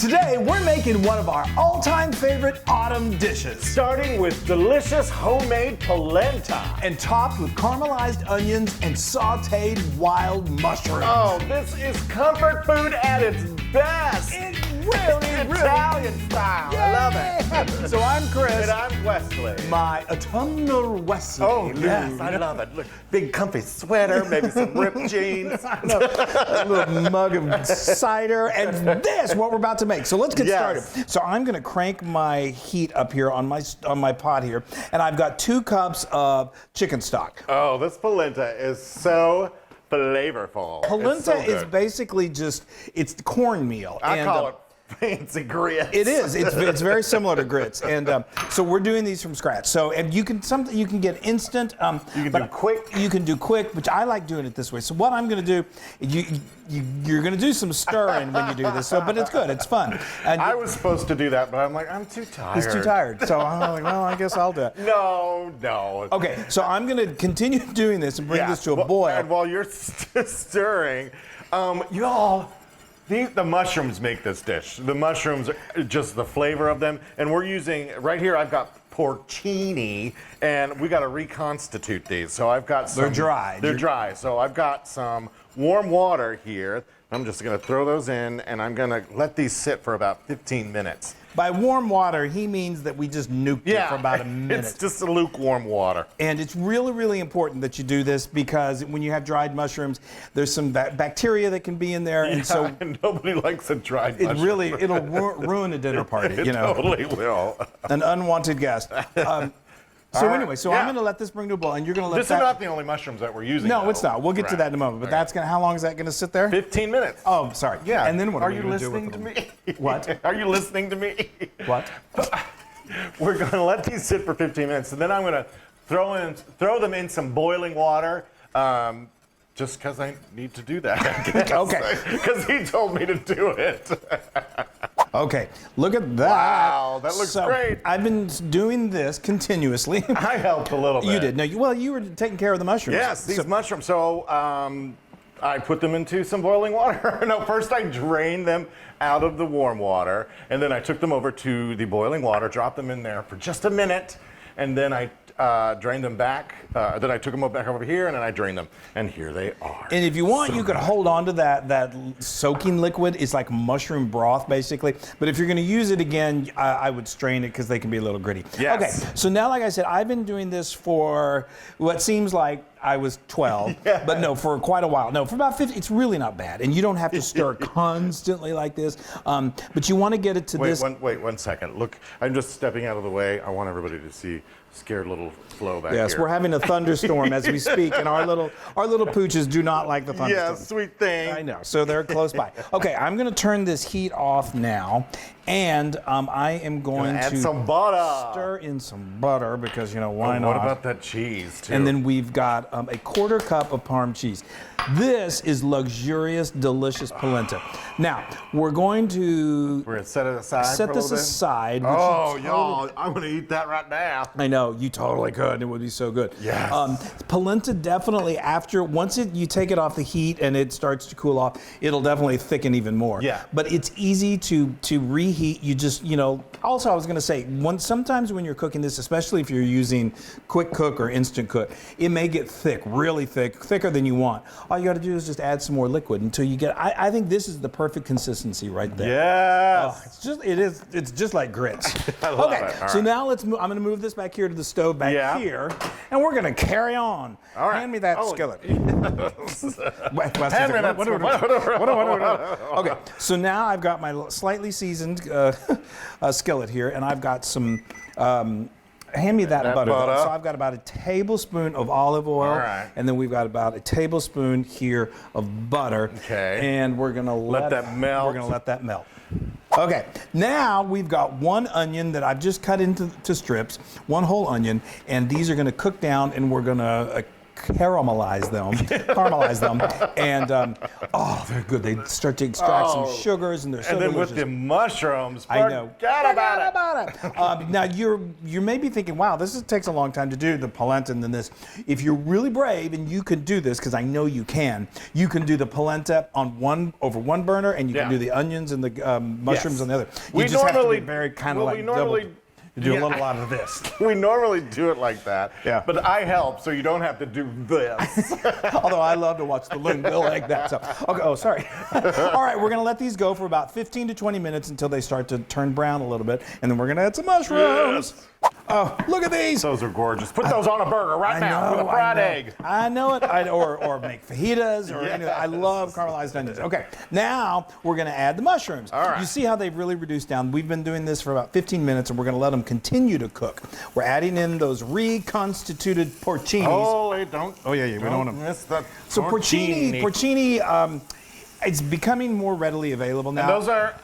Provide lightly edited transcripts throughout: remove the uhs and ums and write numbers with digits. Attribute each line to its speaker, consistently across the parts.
Speaker 1: Today, we're making one of our all-time favorite autumn dishes.
Speaker 2: Starting with delicious homemade polenta.
Speaker 1: And topped with caramelized onions and sauteed wild mushrooms.
Speaker 2: Oh, this is comfort food at its best.
Speaker 1: It really
Speaker 2: Italian style. I love it.
Speaker 1: So I'm Chris.
Speaker 2: And I'm Wesley.
Speaker 1: My autumnal Wesley.
Speaker 2: Oh, yes, I love it. Look, big comfy sweater, maybe some ripped jeans.
Speaker 1: A little mug of cider, and this, what we're about to make. So let's get started. So I'm going to crank my heat up here on my pot here, and I've got 2 cups of chicken stock.
Speaker 2: Oh, this polenta is so flavorful.
Speaker 1: Polenta is basically just, it's cornmeal.
Speaker 2: I call it fancy grits.
Speaker 1: It is. It's very similar to grits, and so we're doing these from scratch. So, and you can get instant.
Speaker 2: You can do quick.
Speaker 1: You can do quick, but I like doing it this way. So what I'm going to do, you're going to do some stirring when you do this. So, but it's good. It's fun. And
Speaker 2: I was supposed to do that, but I'm like, I'm too tired.
Speaker 1: He's too tired. So I'm like, well, I guess I'll do it.
Speaker 2: No.
Speaker 1: Okay. So I'm going to continue doing this and bring this to a boil.
Speaker 2: And while you're stirring, y'all. The mushrooms make this dish. The mushrooms, just the flavor of them. And we're using, right here I've got porcini, and we got to reconstitute these. So I've got some.
Speaker 1: They're dry.
Speaker 2: They're dry. So I've got some warm water here. I'm just going to throw those in, and I'm going to let these sit for about 15 minutes.
Speaker 1: By warm water, he means that we just nuked it for about a minute.
Speaker 2: It's just a lukewarm water.
Speaker 1: And it's really, really important that you do this because when you have dried mushrooms, there's some bacteria that can be in there, and so
Speaker 2: nobody likes a dried mushroom.
Speaker 1: It'll ruin a dinner party.
Speaker 2: It totally will.
Speaker 1: An unwanted guest. I'm going to let this bring to a boil, and you're going to let
Speaker 2: This is not the only mushrooms that we're using.
Speaker 1: No, it's not. We'll get to that in a moment. But how long is that going to sit there?
Speaker 2: 15 minutes.
Speaker 1: Oh, sorry.
Speaker 2: Yeah.
Speaker 1: And then what
Speaker 2: are you listening to me?
Speaker 1: What?
Speaker 2: Are you listening to me?
Speaker 1: What?
Speaker 2: We're going to let these sit for 15 minutes, and then I'm going to throw them in some boiling water. Just because I need to do that, I guess.
Speaker 1: Okay.
Speaker 2: Because he told me to do it.
Speaker 1: Okay, look at that.
Speaker 2: Wow, that looks great.
Speaker 1: I've been doing this continuously.
Speaker 2: I helped a little bit.
Speaker 1: You did. No, you were taking care of the mushrooms.
Speaker 2: Yes, these mushrooms. So I put them into some boiling water. No, first I drained them out of the warm water, and then I took them over to the boiling water, dropped them in there for just a minute, and then I drained them back. Then I took them back over here, and then I drained them, and here they are.
Speaker 1: And if you want, you could hold on to that soaking liquid. It's like mushroom broth, basically. But if you're going to use it again, I would strain it because they can be a little gritty.
Speaker 2: Yes.
Speaker 1: Okay, so now, like I said, I've been doing this for what seems like I was 12, but no, for quite a while. No, for about 50. It's really not bad, and you don't have to stir constantly like this. But you want to get it to this.
Speaker 2: Wait 1 second. Look, I'm just stepping out of the way. I want everybody to see scared little Flo back here.
Speaker 1: Yes, we're having a thunderstorm as we speak, and our little pooches do not like the thunderstorm.
Speaker 2: Yes, sweet thing.
Speaker 1: I know, so they're close by. Okay, I'm going to turn this heat off now, and I am going to
Speaker 2: add some butter.
Speaker 1: Stir in some butter because, why not?
Speaker 2: What about that cheese, too?
Speaker 1: And then we've got a 1/4 cup of Parm cheese. This is luxurious, delicious polenta. Now, we're going to
Speaker 2: set it aside.
Speaker 1: Set this aside.
Speaker 2: Oh, y'all, I'm going to eat that right now.
Speaker 1: I know, you totally could. It would be so good.
Speaker 2: Yes.
Speaker 1: Polenta definitely once you take it off the heat and it starts to cool off, it'll definitely thicken even more.
Speaker 2: Yeah.
Speaker 1: But it's easy to reheat. You just, also I was going to say, sometimes when you're cooking this, especially if you're using quick cook or instant cook, it may get thick, really thick, thicker than you want. All you got to do is just add some more liquid until you get. I think this is the perfect consistency right there.
Speaker 2: Yes.
Speaker 1: It's just like grits.
Speaker 2: I love it.
Speaker 1: Okay. So now let's move. I'm going to move this back here to the stove back here, and we're going to carry on.
Speaker 2: All right.
Speaker 1: Hand me that skillet. Okay. So now I've got my slightly seasoned skillet here, and I've got some. Hand me that butter. So I've got about a tablespoon of olive oil, and then we've got about a tablespoon here of butter.
Speaker 2: Okay.
Speaker 1: And we're gonna let that melt. We're gonna let that melt. Okay. Now we've got 1 onion that I've just cut into strips, 1 whole onion, and these are gonna cook down, and we're gonna caramelize them, and oh, they're good. They start to extract some sugars, and they're so
Speaker 2: And then
Speaker 1: delicious.
Speaker 2: with the mushrooms,
Speaker 1: I know.
Speaker 2: forget about it.
Speaker 1: Now you may be thinking, wow, takes a long time to do the polenta and then this. If you're really brave and you can do this, because I know you can do the polenta over one burner, and you can do the onions and the mushrooms on the other. You just have to be very kind of like double. You do a little out of this.
Speaker 2: We normally do it like that.
Speaker 1: Yeah.
Speaker 2: But I help, so you don't have to do this.
Speaker 1: Although I love to watch the Loon go like that. So, okay. Oh, sorry. All right, we're going to let these go for about 15 to 20 minutes until they start to turn brown a little bit, and then we're going to add some mushrooms.
Speaker 2: Yes.
Speaker 1: Oh, look at these.
Speaker 2: Those are gorgeous. Put those on a burger right now with a fried egg.
Speaker 1: I know it. Or make fajitas or anything. I love caramelized onions. Okay, now we're going to add the mushrooms.
Speaker 2: All right.
Speaker 1: You see how they've really reduced down. We've been doing this for about 15 minutes, and we're going to let them continue to cook. We're adding in those reconstituted porcinis.
Speaker 2: Holy, don't.
Speaker 1: Oh, yeah, we don't want to
Speaker 2: miss that.
Speaker 1: So porcini, it's becoming more readily available now.
Speaker 2: And those are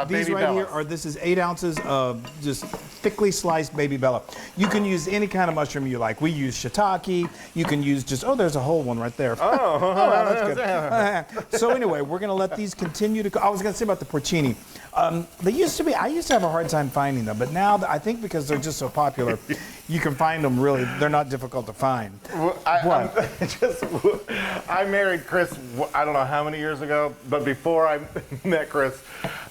Speaker 1: these
Speaker 2: baby
Speaker 1: right
Speaker 2: bellas.
Speaker 1: here are, this is 8 ounces of just thickly sliced baby bella. You can use any kind of mushroom you like. We use shiitake. You can use there's a whole one right there.
Speaker 2: Oh,
Speaker 1: that's good. So anyway, we're going to let these continue to cook. I was going to say about the porcini. I used to have a hard time finding them, but now I think because they're just so popular, you can find them really. They're not difficult to find.
Speaker 2: I married Chris, I don't know how many years ago, but before I met Chris,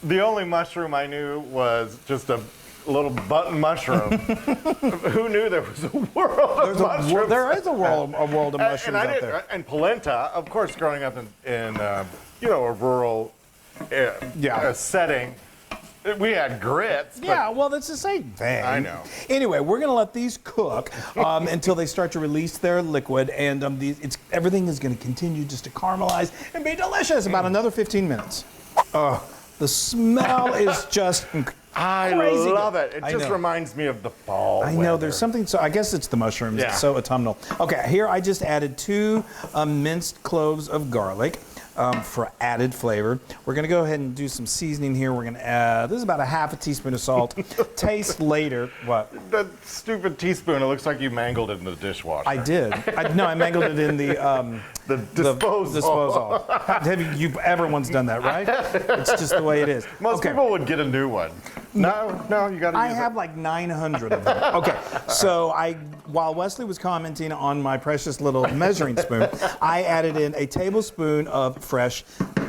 Speaker 2: the only mushroom I knew was just a little button mushroom. Who knew there was a world of mushrooms?
Speaker 1: There is a world of mushrooms out there.
Speaker 2: And polenta, of course, growing up in a rural setting, we had grits.
Speaker 1: Yeah, well, that's the same thing.
Speaker 2: I know.
Speaker 1: Anyway, we're going to let these cook until they start to release their liquid, and everything is going to continue just to caramelize and be delicious. About another 15 minutes. The smell is just crazy.
Speaker 2: I love it. It just reminds me of the fall.
Speaker 1: I know there's something. So I guess it's the mushrooms.
Speaker 2: Yeah.
Speaker 1: It's so autumnal. Okay, here I just added 2 minced cloves of garlic. For added flavor. We're going to go ahead and do some seasoning here. We're going to add, this is about a half a teaspoon of salt. Taste later. What?
Speaker 2: That stupid teaspoon, it looks like you mangled it in the dishwasher.
Speaker 1: I did. I mangled it in the disposal. Have you everyone's done that, right? It's just the way it is.
Speaker 2: Most people would get a new one. No, you got to use it.
Speaker 1: I have like 900 of them. Okay, so while Wesley was commenting on my precious little measuring spoon, I added in a tablespoon of fresh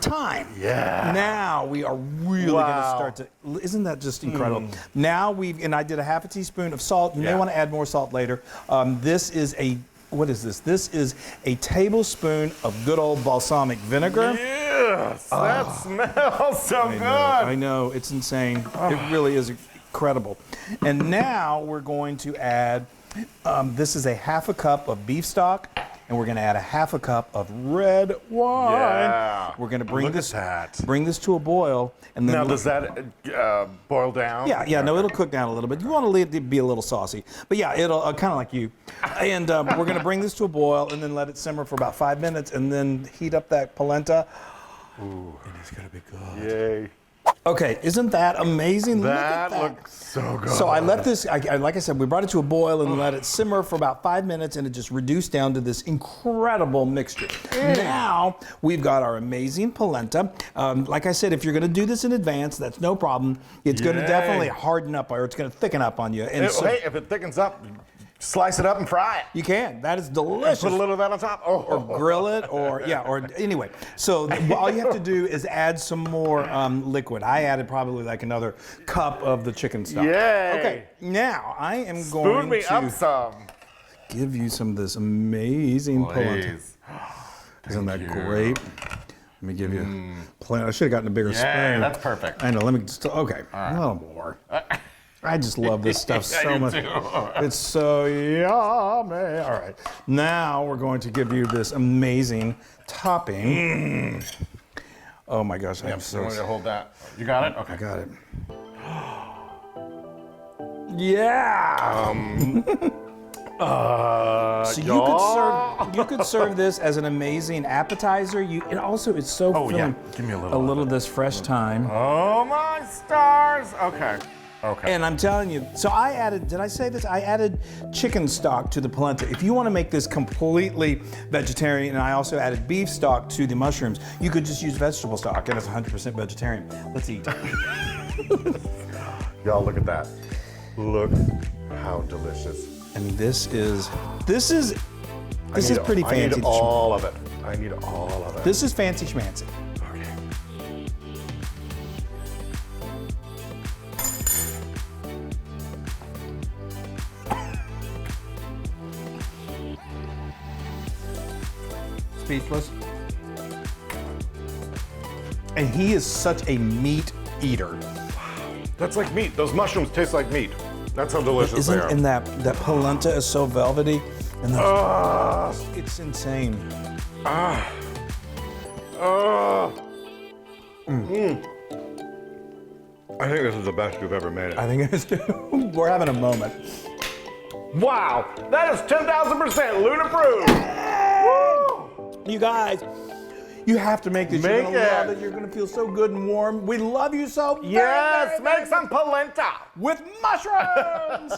Speaker 1: thyme.
Speaker 2: Yeah.
Speaker 1: Now we are really going to start to, isn't that just incredible? Now and I did a half a teaspoon of salt. You may want to add more salt later. What is this? This is a tablespoon of good old balsamic vinegar.
Speaker 2: Yes, that smells so good.
Speaker 1: I know, it's insane. It really is incredible. And now we're going to add, this is a half a cup of beef stock, and we're going to add a half a cup of red wine.
Speaker 2: Yeah.
Speaker 1: We're going to bring
Speaker 2: Look
Speaker 1: this to a boil, and then
Speaker 2: now does that boil down?
Speaker 1: Yeah. No, it'll cook down a little bit. You want to let it be a little saucy, but yeah, it'll kind of like you. And we're going to bring this to a boil, and then let it simmer for about 5 minutes, and then heat up that polenta. Ooh, and it's going to be good.
Speaker 2: Yay.
Speaker 1: Okay, isn't that amazing?
Speaker 2: That
Speaker 1: Look at that.
Speaker 2: looks so good.
Speaker 1: So I let this, like I said, we brought it to a boil and let it simmer for about 5 minutes, and it just reduced down to this incredible mixture. Now we've got our amazing polenta. Like I said, if you're going to do this in advance, that's no problem. It's going to definitely harden up, or it's going to thicken up on you. And
Speaker 2: hey, if it thickens up, slice it up and fry it.
Speaker 1: You can. That is delicious.
Speaker 2: Put a little of that on top.
Speaker 1: Or grill it, or anyway. So all you have to do is add some more liquid. I added probably like another cup of the chicken stock.
Speaker 2: Yay.
Speaker 1: Okay, now I am
Speaker 2: Spoon
Speaker 1: going
Speaker 2: me
Speaker 1: to
Speaker 2: up some.
Speaker 1: give you some of this amazing polenta. Isn't that great? Let me give you polenta. I should have gotten a bigger spoon.
Speaker 2: That's perfect.
Speaker 1: I know. Let me just. Okay, a little more. I just love this stuff so much. It's so yummy. All right. Now we're going to give you this amazing topping. Oh my gosh, I'm so
Speaker 2: I'm going to hold that. You got it? Okay.
Speaker 1: I got it. Yeah. So you could serve this as an amazing appetizer. And also it's so filling.
Speaker 2: Give me a
Speaker 1: little of this fresh thyme.
Speaker 2: Oh my stars. Okay. Okay.
Speaker 1: And I'm telling you, so I added, did I say this? I added chicken stock to the polenta. If you want to make this completely vegetarian, and I also added beef stock to the mushrooms, you could just use vegetable stock and it's 100% vegetarian. Let's eat.
Speaker 2: Y'all, look at that. Look how delicious.
Speaker 1: I mean, this is pretty fancy.
Speaker 2: I need all of it. I need all of it.
Speaker 1: This is fancy schmancy.
Speaker 2: Okay.
Speaker 1: Speechless. And he is such a meat eater.
Speaker 2: That's like meat. Those mushrooms taste like meat. That's how delicious they are.
Speaker 1: And that polenta is so velvety. And it's insane.
Speaker 2: I think this is the best you've ever made it.
Speaker 1: I think it is too. We're having a moment.
Speaker 2: Wow, that is 10,000% Loon approved. Woo!
Speaker 1: You guys, you have to make this. You're
Speaker 2: Make
Speaker 1: gonna
Speaker 2: it.
Speaker 1: love it. You're gonna feel so good and warm. We love you so very,
Speaker 2: Yes,
Speaker 1: very, very
Speaker 2: make some polenta.
Speaker 1: with mushrooms.